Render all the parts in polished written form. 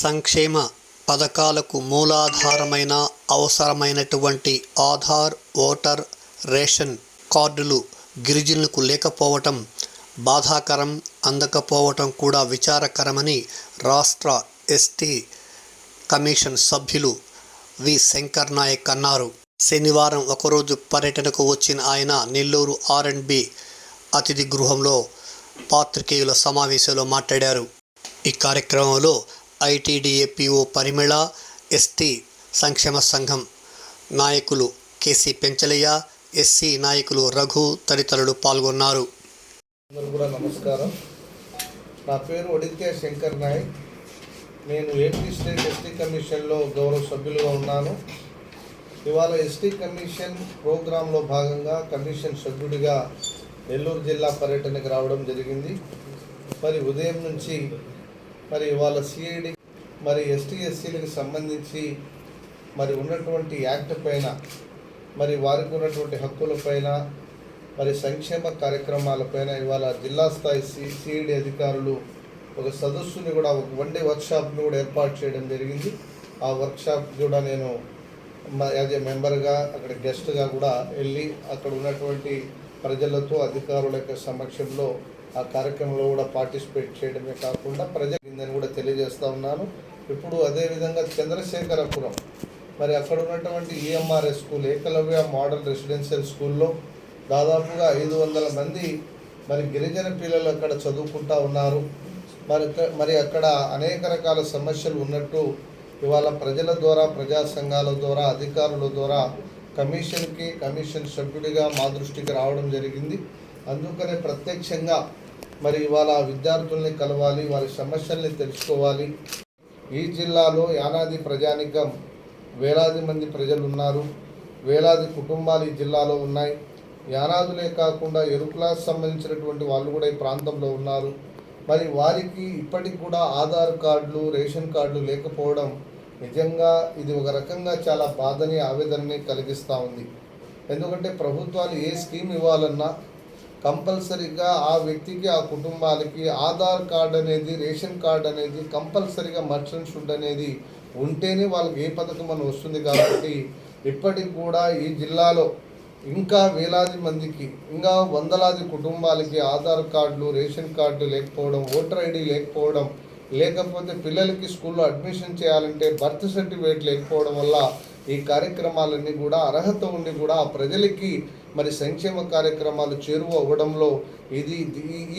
సంక్షేమ పథకాలకు మూలాధారమైన అవసరమైనటువంటి ఆధార్, ఓటర్, రేషన్ కార్డులు గిరిజనులకు లేకపోవటం బాధాకరం, అందకపోవటం కూడా విచారకరమని రాష్ట్ర ఎస్టీ కమిషన్ సభ్యులు వి శంకర్ నాయక్ అన్నారు. శనివారం ఒకరోజు పర్యటనకు వచ్చిన ఆయన నెల్లూరు R&B అతిథి గృహంలో పాత్రికేయుల సమావేశంలో మాట్లాడారు. ఈ కార్యక్రమంలో ITDA PO పరిమళ, ఎస్టీ సంక్షేమ సంఘం నాయకులు కేసీ పెంచలయ్య, SC నాయకులు రఘు తదితరులు పాల్గొన్నారు. నమస్కారం. నా పేరు ఒడిత్య శంకర్ నాయక్. నేను ఏపీ స్టేట్ ఎస్టీ కమిషన్లో గౌరవ సభ్యులుగా ఉన్నాను. ఇవాళ ఎస్టీ కమిషన్ ప్రోగ్రాంలో భాగంగా కమిషన్ సభ్యుడిగా నెల్లూరు జిల్లా పర్యటనకు రావడం జరిగింది. మరి ఉదయం నుంచి మరి ఇవాళ CID మరి ST/SCలకు సంబంధించి మరి ఉన్నటువంటి యాక్ట్ పైన, మరి వారికి ఉన్నటువంటి హక్కులపైన, మరి సంక్షేమ కార్యక్రమాలపైన ఇవాళ జిల్లా స్థాయి CID అధికారులు ఒక సదస్సుని కూడా, ఒక వన్డే వర్క్షాప్ని కూడా ఏర్పాటు చేయడం జరిగింది. ఆ వర్క్షాప్ కూడా నేను యాజ్ ఏ మెంబర్గా అక్కడ గెస్ట్గా కూడా వెళ్ళి అక్కడ ఉన్నటువంటి ప్రజలతో అధికారుల యొక్క సమక్షంలో ఆ కార్యక్రమంలో కూడా పార్టిసిపేట్ చేయడమే కాకుండా ప్రజలని కూడా తెలియజేస్తూ ఉన్నాను. ఇప్పుడు అదేవిధంగా చంద్రశేఖరపురం మరి అక్కడ ఉన్నటువంటి EMRS school, Eklavya model residential స్కూల్లో దాదాపుగా 500 మంది మరి గిరిజన పిల్లలు అక్కడ చదువుకుంటూ ఉన్నారు. మరి అక్కడ అనేక రకాల సమస్యలు ఉన్నట్టు ఇవాళ ప్రజల ద్వారా, ప్రజా సంఘాల ద్వారా, అధికారుల ద్వారా కమిషన్ సభ్యుడిగా మా దృష్టికి రావడం జరిగింది. అందుకనే ప్రత్యక్షంగా మరి ఇవాళ విద్యార్థుల్ని కలవాలి, వారి సమస్యల్ని తెలుసుకోవాలి. ఈ జిల్లాలో యానాది ప్రజానికం వేలాది మంది ప్రజలు ఉన్నారు, వేలాది కుటుంబాలు ఈ జిల్లాలో ఉన్నాయి. యానాదులే కాకుండా ఎరుకులకు సంబంధించినటువంటి వాళ్ళు కూడా ఈ ప్రాంతంలో ఉన్నారు. మరి వారికి ఇప్పటికి కూడా ఆధార్ కార్డులు, రేషన్ కార్డులు లేకపోవడం నిజంగా ఇది ఒక రకంగా చాలా బాధని, ఆవేదనని కలిగిస్తూ ఉంది. ఎందుకంటే ప్రభుత్వాలు ఏ స్కీమ్ ఇవ్వాలన్నా కంపల్సరీగా ఆ వ్యక్తికి, ఆ కుటుంబాలకి ఆధార్ కార్డు అనేది, రేషన్ కార్డు అనేది కంపల్సరీగా మర్చెంట్ షుడ్ అనేది ఉంటేనే వాళ్ళకి ఏ పథకం అని వస్తుంది. కాబట్టి ఇప్పటికి కూడా ఈ జిల్లాలో ఇంకా వేలాది మందికి, ఇంకా వందలాది కుటుంబాలకి ఆధార్ కార్డులు, రేషన్ కార్డులు లేకపోవడం, ఓటర్ ID లేకపోవడం, లేకపోతే పిల్లలకి స్కూల్లో అడ్మిషన్ చేయాలంటే బర్త్ సర్టిఫికేట్ లేకపోవడం వల్ల ఈ కార్యక్రమాలన్నీ కూడా అర్హత ఉండి కూడా ఆ ప్రజలకి మరి సంక్షేమ కార్యక్రమాలు చేరువ అవ్వడంలో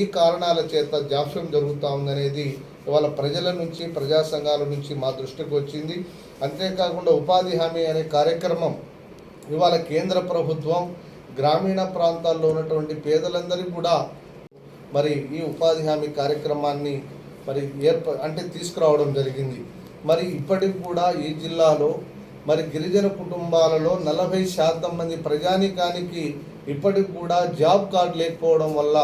ఈ కారణాల చేత జాప్యం జరుగుతూ ఉందనేది ఇవాళ ప్రజల నుంచి, ప్రజా సంఘాల నుంచి మా దృష్టికి వచ్చింది. అంతేకాకుండా ఉపాధి హామీ అనే కార్యక్రమం ఇవాళ కేంద్ర ప్రభుత్వం గ్రామీణ ప్రాంతాల్లో ఉన్నటువంటి పేదలందరికీ కూడా మరి ఈ ఉపాధి హామీ కార్యక్రమాన్ని మరి తీసుకురావడం జరిగింది. మరి ఇప్పటికి కూడా ఈ జిల్లాలో మరి గిరిజన కుటుంబాలలో 40% మంది ప్రజానికానికి ఇప్పటికి కూడా జాబ్ కార్డు లేకపోవడం వల్ల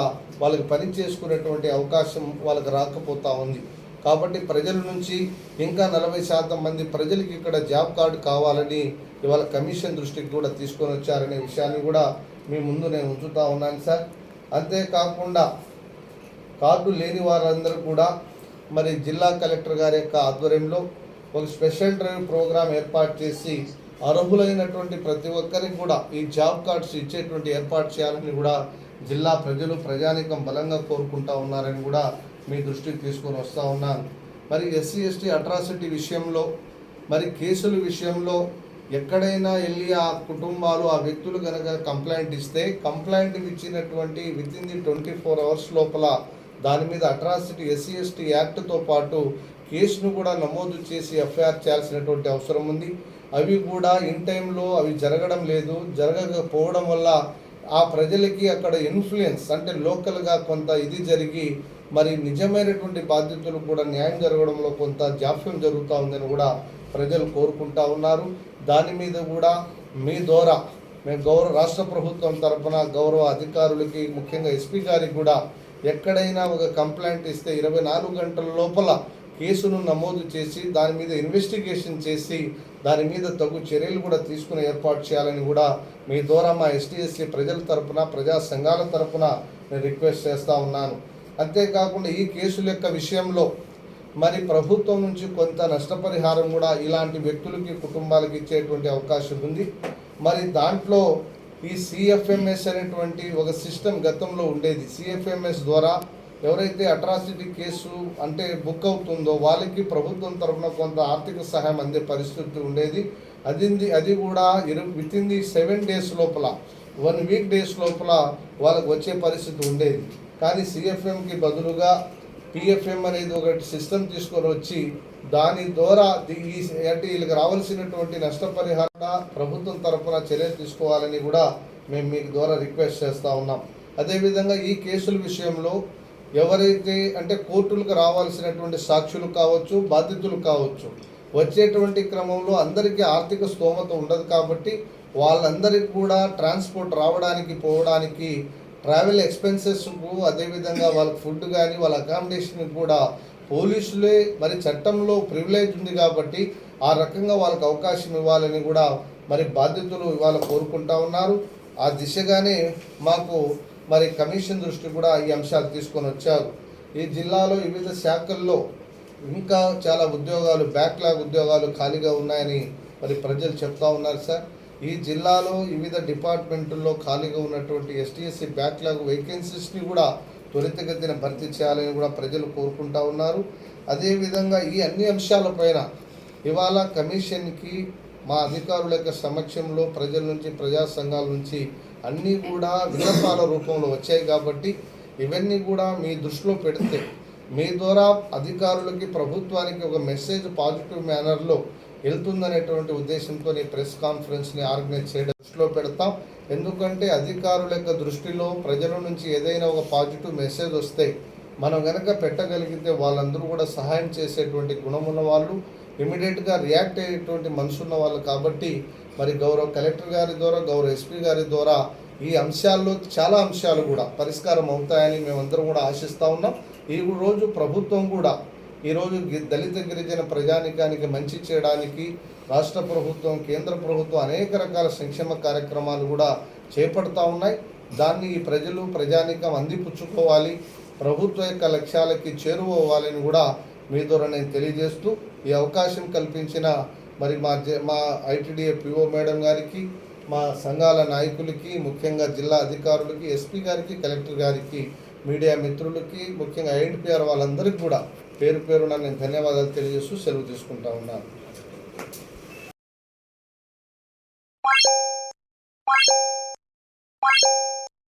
వాళ్ళకి పని చేసుకునేటువంటి అవకాశం వాళ్ళకి రాకపోతూ ఉంది. కాబట్టి ప్రజల నుంచి ఇంకా 40% మంది ప్రజలకి ఇక్కడ జాబ్ కార్డు కావాలని ఇవాళ కమిషన్ దృష్టికి కూడా తీసుకొని వచ్చారనే విషయాన్ని కూడా మీ ముందు నేను ఉంచుతూ ఉన్నాను సార్. అంతేకాకుండా కార్డు లేని వారందరూ కూడా మరి జిల్లా కలెక్టర్ గారి యొక్క ఆధ్వర్యంలో ఒక స్పెషల్ డ్రైవ్ ప్రోగ్రాం ఏర్పాటు చేసి అర్హులైనటువంటి ప్రతి ఒక్కరికి కూడా ఈ జాబ్ కార్డ్స్ ఇచ్చేటువంటి ఏర్పాటు చేయాలని కూడా జిల్లా ప్రజలు, ప్రజానికం బలంగా కోరుకుంటూ ఉన్నారని కూడా మీ దృష్టికి తీసుకొని వస్తూ ఉన్నాను. మరి SC/ST అట్రాసిటీ విషయంలో, మరి కేసుల విషయంలో ఎక్కడైనా వెళ్ళి ఆ కుటుంబాలు, ఆ వ్యక్తులు కనుక కంప్లైంట్ ఇస్తే కంప్లైంట్ ఇచ్చినటువంటి వితిన్ ది 24 hours లోపల దాని మీద అట్రాసిటీ SC/ST యాక్ట్తో పాటు కేసును కూడా నమోదు చేసి FIR చేయాల్సినటువంటి అవసరం ఉంది. అవి కూడా ఇన్ టైంలో అవి జరగడం లేదు. జరగకపోవడం వల్ల ఆ ప్రజలకి అక్కడ ఇన్ఫ్లుయెన్స్ అంటే లోకల్గా కొంత ఇది జరిగి మరి నిజమైనటువంటి బాధ్యతలు కూడా న్యాయం జరగడంలో కొంత జాప్యం జరుగుతూ ఉందని కూడా ప్రజలు కోరుకుంటూ ఉన్నారు. దాని మీద కూడా మీ ద్వారా మేము గౌరవ రాష్ట్ర ప్రభుత్వం తరఫున గౌరవ అధికారులకి, ముఖ్యంగా SP గారికి కూడా ఎక్కడైనా ఒక కంప్లైంట్ ఇస్తే 24 గంటల లోపల కేసును నమోదు చేసి దాని మీద ఇన్వెస్టిగేషన్ చేసి దాని మీద తగు చర్యలు కూడా తీసుకుని ఏర్పాటు చేయాలని కూడా మీ ద్వారా మా ST/SC ప్రజల తరఫున, ప్రజా సంఘాల తరఫున నేను రిక్వెస్ట్ చేస్తూ ఉన్నాను. అంతేకాకుండా ఈ కేసుల యొక్క విషయంలో మరి ప్రభుత్వం నుంచి కొంత నష్టపరిహారం కూడా ఇలాంటి వ్యక్తులకి కుటుంబాలకు ఇచ్చేటువంటి అవకాశం ఉంది. మరి దాంట్లో ఈ CFMS అనేటువంటి ఒక సిస్టమ్ గతంలో ఉండేది. CFMS ద్వారా ఎవరైతే అట్రాసిటీ కేసు అంటే బుక్ అవుతుందో వాళ్ళకి ప్రభుత్వం తరఫున కొంత ఆర్థిక సహాయం అందే పరిస్థితి ఉండేది. అది కూడా వితిన్ ది 7 days లోపల 1 week days లోపల వాళ్ళకు వచ్చే పరిస్థితి ఉండేది. కానీ CFMకి బదులుగా PFM అనేది ఒకటి సిస్టమ్ తీసుకొని వచ్చి దాని ద్వారా అంటే వీళ్ళకి రావాల్సినటువంటి నష్టపరిహారం ప్రభుత్వం తరఫున చర్య తీసుకోవాలని కూడా మేము మీకు ద్వారా రిక్వెస్ట్ చేస్తూ ఉన్నాం. అదేవిధంగా ఈ కేసుల విషయంలో ఎవరైతే అంటే కోర్టులకు రావాల్సినటువంటి సాక్షులు కావచ్చు, బాధితులు కావచ్చు, వచ్చేటువంటి క్రమంలో అందరికీ ఆర్థిక స్తోమత ఉండదు కాబట్టి వాళ్ళందరికీ కూడా ట్రాన్స్పోర్ట్ రావడానికి పోవడానికి ట్రావెల్ ఎక్స్పెన్సెస్కు అదేవిధంగా వాళ్ళకి ఫుడ్ కానీ వాళ్ళ అకామిడేషన్కి కూడా పోలీసులే మరి చట్టంలో ప్రివిలేజ్ ఉంది కాబట్టి ఆ రకంగా వాళ్ళకి అవకాశం ఇవ్వాలని కూడా మరి బాధ్యతలు ఇవాళ కోరుకుంటా ఉన్నారు. ఆ దిశగానే మాకు మరి కమిషన్ దృష్టి కూడా ఈ అంశాలు తీసుకొని వచ్చారు. ఈ జిల్లాలో వివిధ శాఖల్లో ఇంకా చాలా ఉద్యోగాలు బ్యాక్లాగ్ ఉద్యోగాలు ఖాళీగా ఉన్నాయని మరి ప్రజలు చెప్తా ఉన్నారు సార్. ఈ జిల్లాలో వివిధ డిపార్ట్మెంటుల్లో ఖాళీగా ఉన్నటువంటి STSC బ్యాక్లాగ్ వేకెన్సీస్ని కూడా త్వరితగతిన భర్తీ చేయాలని కూడా ప్రజలు కోరుకుంటా ఉన్నారు. అదేవిధంగా ఈ అన్ని అంశాలపైన ఇవాళ కమిషన్కి మా అధికారుల యొక్క సమక్షంలో ప్రజల నుంచి ప్రజా సంఘాల నుంచి అన్నీ కూడా విన్నపాల రూపంలో వచ్చాయి కాబట్టి ఇవన్నీ కూడా మీ దృష్టిలో పెడితే మీ ద్వారా అధికారులకి ప్రభుత్వానికి ఒక మెసేజ్ పాజిటివ్ మేనర్లో వెళ్తుందనేటువంటి ఉద్దేశంతో ఈ ప్రెస్ కాన్ఫరెన్స్ని ఆర్గనైజ్ చేయడం దృష్టిలో పెడతాం. ఎందుకంటే అధికారుల యొక్క దృష్టిలో ప్రజల నుంచి ఏదైనా ఒక పాజిటివ్ మెసేజ్ వస్తే మనం కనుక పెట్టగలిగితే వాళ్ళందరూ కూడా సహాయం చేసేటువంటి గుణమున్న వాళ్ళు, ఇమీడియట్గా రియాక్ట్ అయ్యేటువంటి మనసున్న వాళ్ళు కాబట్టి మరి గౌరవ కలెక్టర్ గారి ద్వారా, గౌరవ SP గారి ద్వారా ఈ అంశాల్లో చాలా అంశాలు కూడా పరిష్కారం అవుతాయని మేమందరం కూడా ఆశిస్తూ ఉన్నాం. ఈ రోజు ప్రభుత్వం కూడా ఈరోజు దళిత గిరిజన ప్రజానికానికి మంచి చేయడానికి రాష్ట్ర ప్రభుత్వం, కేంద్ర ప్రభుత్వం అనేక రకాల సంక్షేమ కార్యక్రమాలు కూడా చేపడతా ఉన్నాయి. దాన్ని ఈ ప్రజలు ప్రజానికం అందిపుచ్చుకోవాలి, ప్రభుత్వ యొక్క లక్ష్యాలకి చేరువవ్వాలని కూడా మీ ద్వారా నేను తెలియజేస్తూ ఈ అవకాశం కల్పించిన మరి మా ITDA PO మేడం గారికి, మా సంఘాల నాయకులకి, ముఖ్యంగా జిల్లా అధికారులకి, SP గారికి, కలెక్టర్ గారికి, మీడియా మిత్రులకి, ముఖ్యంగా INPR వాళ్ళందరికీ కూడా పేరు పేరున నేను ధన్యవాదాలు తెలియజేస్తూ సెలవు తీసుకుంటా ఉన్నాను.